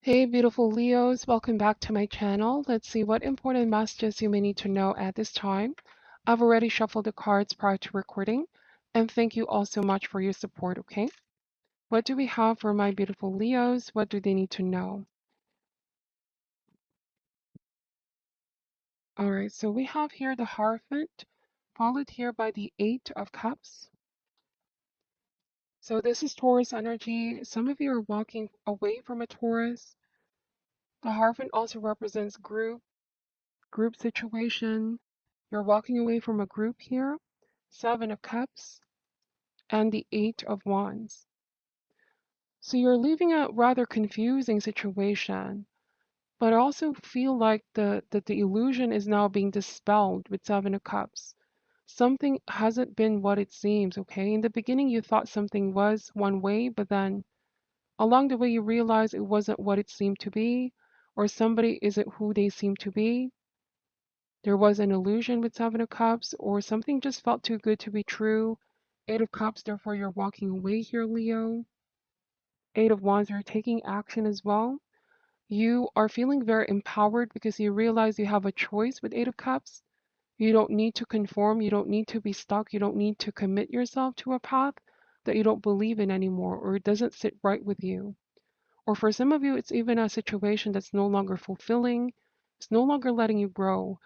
Hey, beautiful Leos, welcome back to my channel. Let's see what important messages you may need to know at this time. I've already shuffled the cards prior to recording, and thank you all so much for your support, okay? What do we have for my beautiful Leos? What do they need to know? All right, so we have here the Hierophant, followed here by the Eight of Cups. So this is Taurus energy. Some of you are walking away from a Taurus. The Hierophant also represents group situation. You're walking away from a group here. Seven of Cups and the Eight of Wands. So you're leaving a rather confusing situation, but I also feel like the illusion is now being dispelled with Seven of Cups. Something hasn't been what it seems, okay? In the beginning, you thought something was one way, but then along the way, you realize it wasn't what it seemed to be, or somebody isn't who they seem to be. There was an illusion with Seven of Cups, or something just felt too good to be true. Eight of Cups, therefore you're walking away here, Leo. Eight of Wands, you're taking action as well. You are feeling very empowered because you realize you have a choice with Eight of Cups. You don't need to conform, you don't need to be stuck, you don't need to commit yourself to a path that you don't believe in anymore or it doesn't sit right with you. Or for some of you, it's even a situation that's no longer fulfilling, it's no longer letting you grow.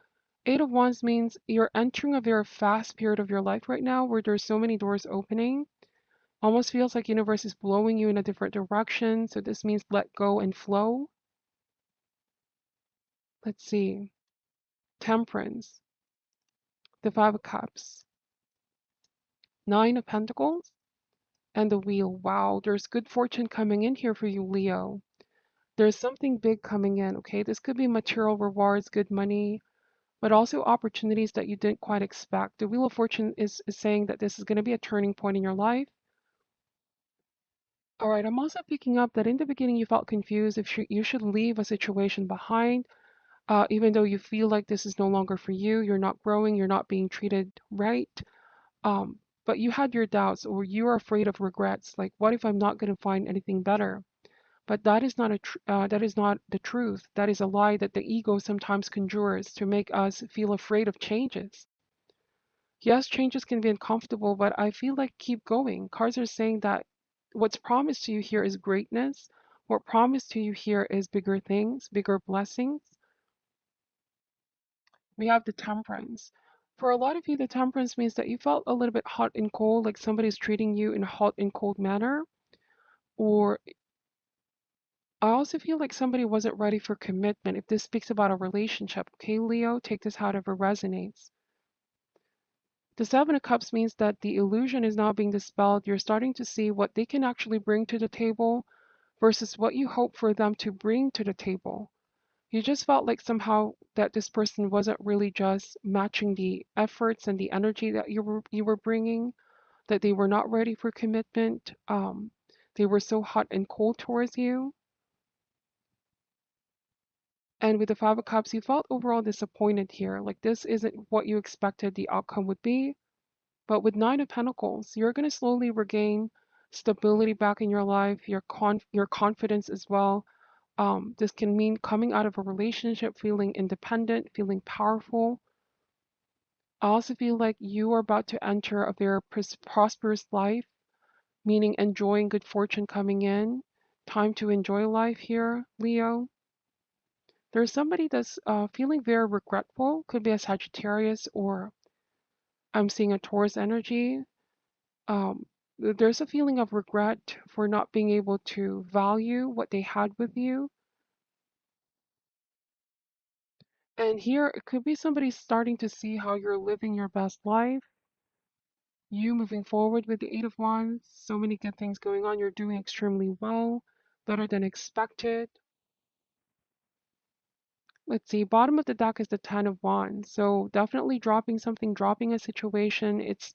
Eight of Wands means you're entering a very fast period of your life right now where there's so many doors opening. Almost feels like universe is blowing you in a different direction. So this means let go and flow. Let's see. Temperance, the Five of Cups, Nine of Pentacles, and the Wheel. Wow, there's good fortune coming in here for you, Leo. There's something big coming in, okay? This could be material rewards, good money, but also opportunities that you didn't quite expect. The Wheel of Fortune is saying that this is going to be a turning point in your life. All right, I'm also picking up that in the beginning you felt confused if you should leave a situation behind, even though you feel like this is no longer for you, you're not growing, you're not being treated right. But you had your doubts or you are afraid of regrets, like what if I'm not going to find anything better? But that is not that is not the truth. That is a lie that the ego sometimes conjures to make us feel afraid of changes. Yes, changes can be uncomfortable, but I feel like keep going. Cards are saying that what's promised to you here is greatness. What promised to you here is bigger things, bigger blessings. We have the temperance. For a lot of you, the temperance means that you felt a little bit hot and cold, like somebody's treating you in a hot and cold manner. Or I also feel like somebody wasn't ready for commitment. If this speaks about a relationship, okay, Leo, take this however resonates. The Seven of Cups means that the illusion is now being dispelled. You're starting to see what they can actually bring to the table versus what you hope for them to bring to the table. You just felt like somehow that this person wasn't really just matching the efforts and the energy that you were bringing, that they were not ready for commitment. They were so hot and cold towards you. And with the Five of Cups, you felt overall disappointed here. Like this isn't what you expected the outcome would be. But with Nine of Pentacles, you're going to slowly regain stability back in your life, your confidence as well. This can mean coming out of a relationship feeling independent, feeling powerful. I also feel like you are about to enter a very prosperous life, meaning enjoying good fortune coming in. Time to enjoy life here, Leo. There's somebody that's feeling very regretful. Could be a Sagittarius or I'm seeing a Taurus energy. um, there's a feeling of regret for not being able to value what they had with you. And here it could be somebody starting to see how you're living your best life, you moving forward with the Eight of Wands. So many good things going on. You're doing extremely well, better than expected. Let's see, bottom of the deck is the Ten of Wands. So definitely dropping something, dropping a situation. It's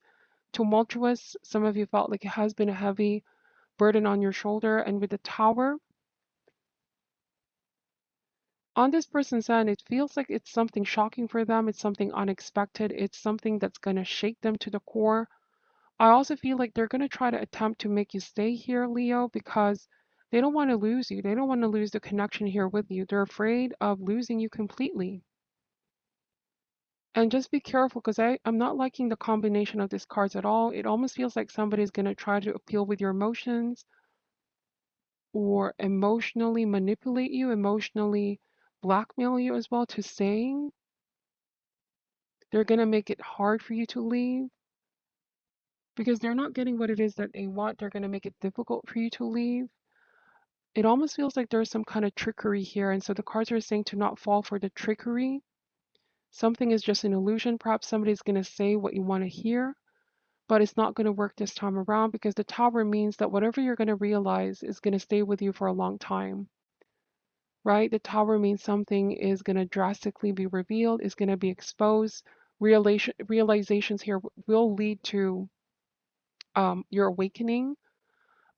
tumultuous. Some of you felt like it has been a heavy burden on your shoulder. And with the Tower, on this person's end, it feels like it's something shocking for them. It's something unexpected. It's something that's going to shake them to the core. I also feel like they're going to try to attempt to make you stay here, Leo, because They don't want to lose you. They don't want to lose the connection here with you. They're afraid of losing you completely. And just be careful because I'm not liking the combination of these cards at all. It almost feels like somebody's going to try to appeal with your emotions or emotionally manipulate you, emotionally blackmail you as well to saying they're going to make it hard for you to leave because they're not getting what it is that they want. They're going to make it difficult for you to leave. It almost feels like there's some kind of trickery here. And so the cards are saying to not fall for the trickery. Something is just an illusion. Perhaps somebody's going to say what you want to hear, but it's not going to work this time around because the Tower means that whatever you're going to realize is going to stay with you for a long time, right? The Tower means something is going to drastically be revealed, is going to be exposed. Realizations here will lead to your awakening.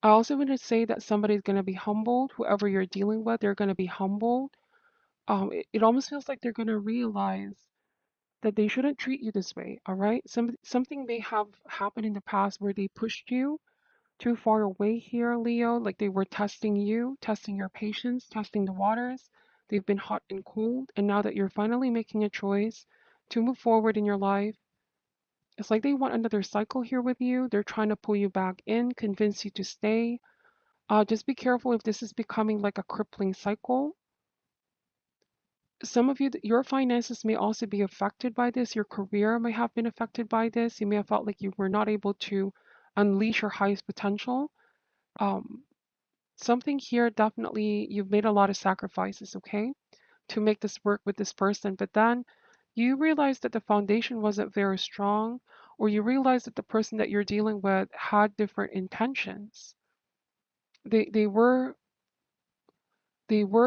I also want to say that somebody's going to be humbled. Whoever you're dealing with, they're going to be humbled. It almost feels like they're going to realize that they shouldn't treat you this way, all right? Something may have happened in the past where they pushed you too far away here, Leo, like they were testing you, testing your patience, testing the waters. They've been hot and cold, and now that you're finally making a choice to move forward in your life, it's like they want another cycle here with you. They're trying to pull you back in, convince you to stay. Just be careful if this is becoming like a crippling cycle. Some of you, your finances may also be affected by this. Your career may have been affected by this. You may have felt like you were not able to unleash your highest potential. Um, Something here, definitely, you've made a lot of sacrifices, okay, to make this work with this person. But then you realize that the foundation wasn't very strong, or you realize that the person that you're dealing with had different intentions. They were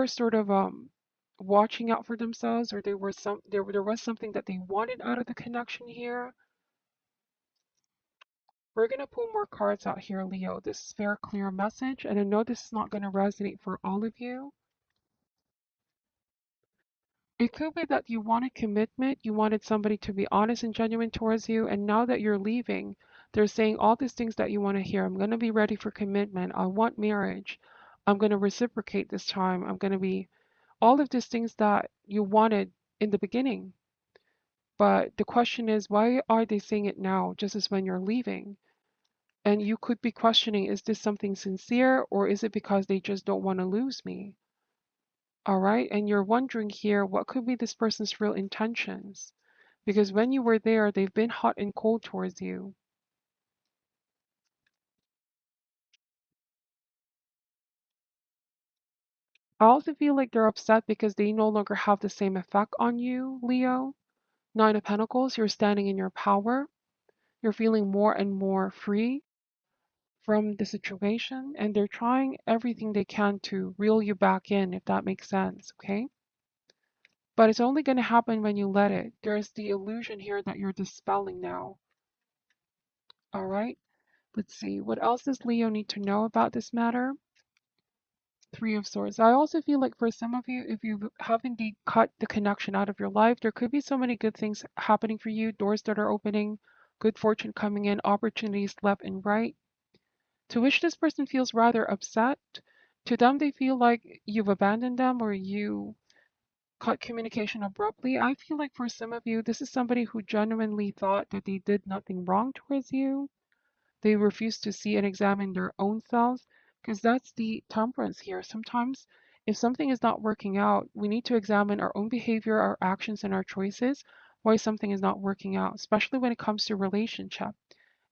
sort of watching out for themselves, or there was something that they wanted out of the connection here. We're gonna pull more cards out here, Leo. This is very clear message, and I know this is not gonna resonate for all of you. It could be that you wanted commitment, you wanted somebody to be honest and genuine towards you, and now that you're leaving, they're saying all these things that you want to hear. I'm going to be ready for commitment. I want marriage. I'm going to reciprocate this time. I'm going to be all of these things that you wanted in the beginning. But the question is, why are they saying it now, just as when you're leaving? And you could be questioning, is this something sincere or is it because they just don't want to lose me? All right. And you're wondering here, what could be this person's real intentions? Because when you were there, they've been hot and cold towards you. I also feel like they're upset because they no longer have the same effect on you, Leo. Nine of Pentacles, you're standing in your power. You're feeling more and more free from the situation, and they're trying everything they can to reel you back in, if that makes sense, okay? But it's only going to happen when you let it. There's the illusion here that you're dispelling now. All right? Let's see. What else does Leo need to know about this matter? Three of Swords. I also feel like for some of you, if you have indeed cut the connection out of your life, there could be so many good things happening for you, doors that are opening, good fortune coming in, opportunities left and right, to which this person feels rather upset. To them, they feel like you've abandoned them or you cut communication abruptly. I feel like for some of you, this is somebody who genuinely thought that they did nothing wrong towards you. They refuse to see and examine their own selves because that's the temperance here. Sometimes, if something is not working out, we need to examine our own behavior, our actions, and our choices, why something is not working out, especially when it comes to relationship.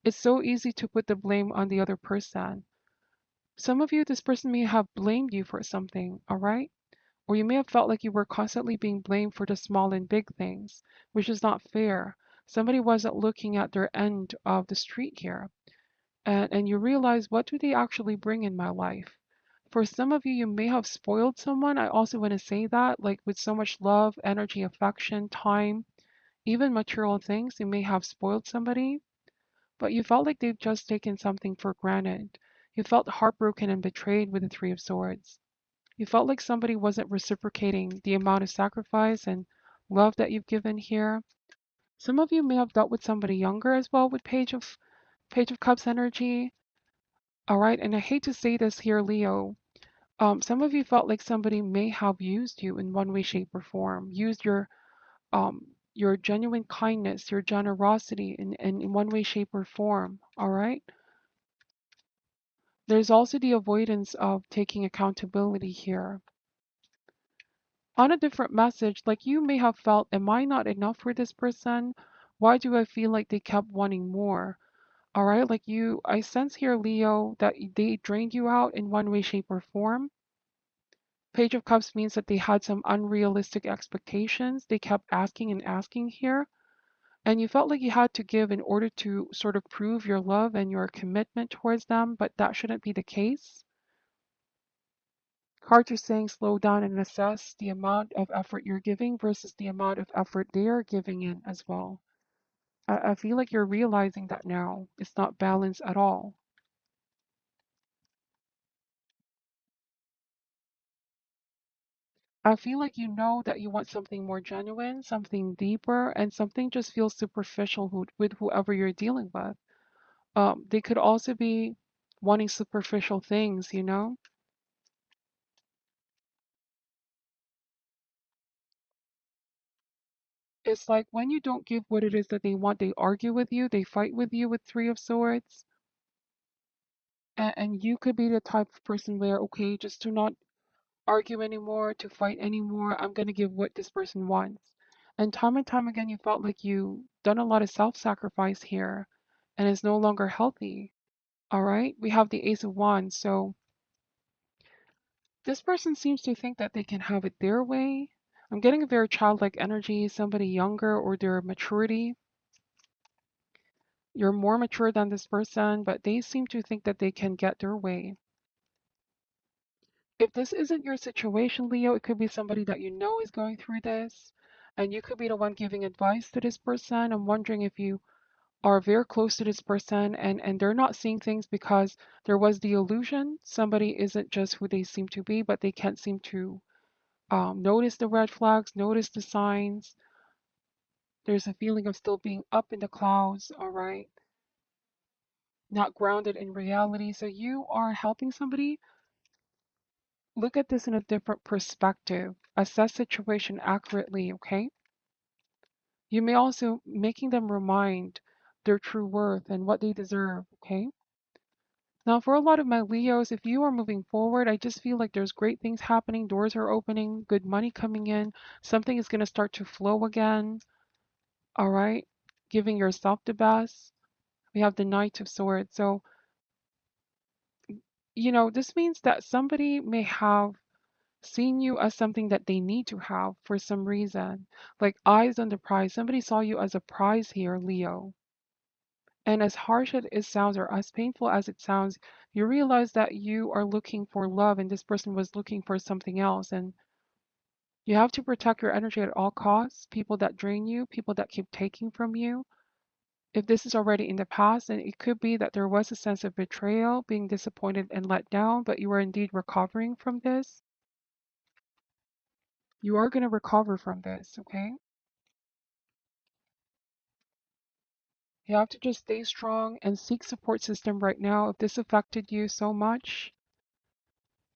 It's so easy to put the blame on the other person. Some of you, this person may have blamed you for something, all right? Or you may have felt like you were constantly being blamed for the small and big things, which is not fair. Somebody wasn't looking at their end of the street here and you realize, what do they actually bring in my life? For some of you, you may have spoiled someone. I also want to say that, like with so much love, energy, affection, time, even material things, you may have spoiled somebody, but you felt like they've just taken something for granted. You felt heartbroken and betrayed with the Three of Swords. You felt like somebody wasn't reciprocating the amount of sacrifice and love that you've given here. Some of you may have dealt with somebody younger as well with Page of Cups energy. All right, and I hate to say this here, Leo. Some of you felt like somebody may have used you in one way, shape, or form, used your genuine kindness, your generosity in one way, shape, or form. All right. There's also the avoidance of taking accountability here. On a different message, like you may have felt, am I not enough for this person? Why do I feel like they kept wanting more? All right, like you, I sense here, Leo, that they drained you out in one way, shape, or form. Page of Cups means that they had some unrealistic expectations. They kept asking and asking here, and you felt like you had to give in order to sort of prove your love and your commitment towards them, but that shouldn't be the case. Cards are saying slow down and assess the amount of effort you're giving versus the amount of effort they are giving in as well. I feel like you're realizing that now. It's not balanced at all. I feel like you know that you want something more genuine, something deeper, and something just feels superficial with whoever you're dealing with. They could also be wanting superficial things, you know? It's like when you don't give what it is that they want, they argue with you, they fight with you with Three of Swords. And you could be the type of person where, okay, just to not argue anymore, to fight anymore, I'm going to give what this person wants. And time again, you felt like you done a lot of self-sacrifice here, and it's no longer healthy. All right, we have the Ace of Wands. So this person seems to think that they can have it their way. I'm getting a very childlike energy, somebody younger or their maturity. You're more mature than this person, but they seem to think that they can get their way. If this isn't your situation, Leo, it could be somebody that you know is going through this, and you could be the one giving advice to this person. I'm wondering if you are very close to this person and they're not seeing things because there was the illusion somebody isn't just who they seem to be, but they can't seem to notice the red flags, notice the signs. There's a feeling of still being up in the clouds, all right, not grounded in reality. So you are helping somebody look at this in a different perspective, assess situation accurately, okay? You may also making them remind their true worth and what they deserve, okay? Now, for a lot of my Leos, if you are moving forward, I just feel like there's great things happening, doors are opening, good money coming in, something is going to start to flow again, all right? Giving yourself the best. We have the Knight of Swords. So, this means that somebody may have seen you as something that they need to have for some reason. Like eyes on the prize. Somebody saw you as a prize here, Leo. And as harsh as it sounds, or as painful as it sounds, you realize that you are looking for love and this person was looking for something else. And you have to protect your energy at all costs. People that drain you, people that keep taking from you. If this is already in the past, then it could be that there was a sense of betrayal, being disappointed and let down, but you are indeed recovering from this. You are going to recover from this, okay? You have to just stay strong and seek support system right now. If this affected you so much,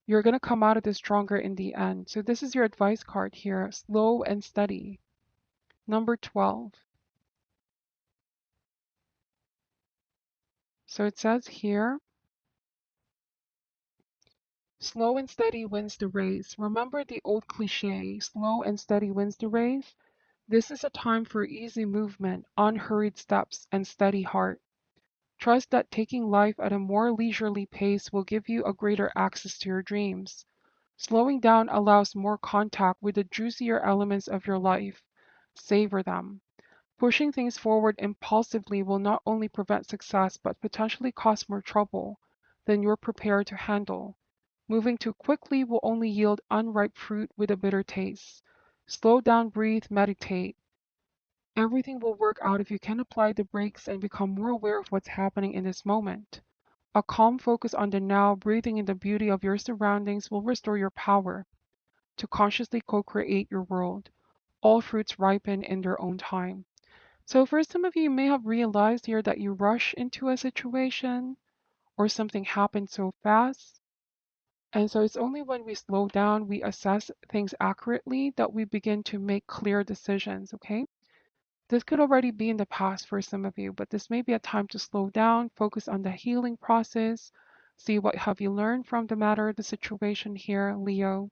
you're going to come out of this stronger in the end. So this is your advice card here, slow and steady. Number 12. So it says here, slow and steady wins the race. Remember the old cliche, slow and steady wins the race? This is a time for easy movement, unhurried steps, and steady heart. Trust that taking life at a more leisurely pace will give you a greater access to your dreams. Slowing down allows more contact with the juicier elements of your life. Savor them. Pushing things forward impulsively will not only prevent success but potentially cause more trouble than you're prepared to handle. Moving too quickly will only yield unripe fruit with a bitter taste. Slow down, breathe, meditate. Everything will work out if you can apply the brakes and become more aware of what's happening in this moment. A calm focus on the now, breathing in the beauty of your surroundings will restore your power to consciously co-create your world. All fruits ripen in their own time. So for some of you, you may have realized here that you rush into a situation or something happened so fast And so it's only when we slow down, we assess things accurately that we begin to make clear decisions, okay? This could already be in the past for some of you, but this may be a time to slow down, focus on the healing process, see what have you learned from the matter, the situation here, Leo.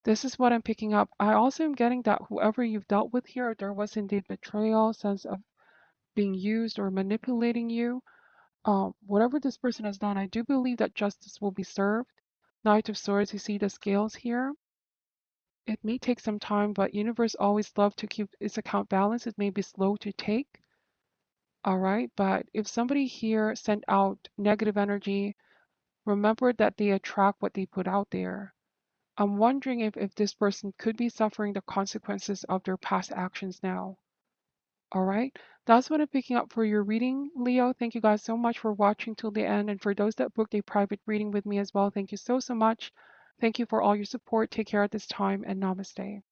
This is what I'm picking up. I also am getting that whoever you've dealt with here, there was indeed betrayal, sense of being used or manipulating you. Whatever this person has done, I do believe that justice will be served. Knight of Swords, you see the scales here. It may take some time, but universe always love to keep its account balanced. It may be slow to take. All right, but if somebody here sent out negative energy, remember that they attract what they put out there. I'm wondering if this person could be suffering the consequences of their past actions now. All right, that's what I'm picking up for your reading, Leo. Thank you guys so much for watching till the end. And for those that booked a private reading with me as well, thank you so much. Thank you for all your support. Take care at this time and namaste.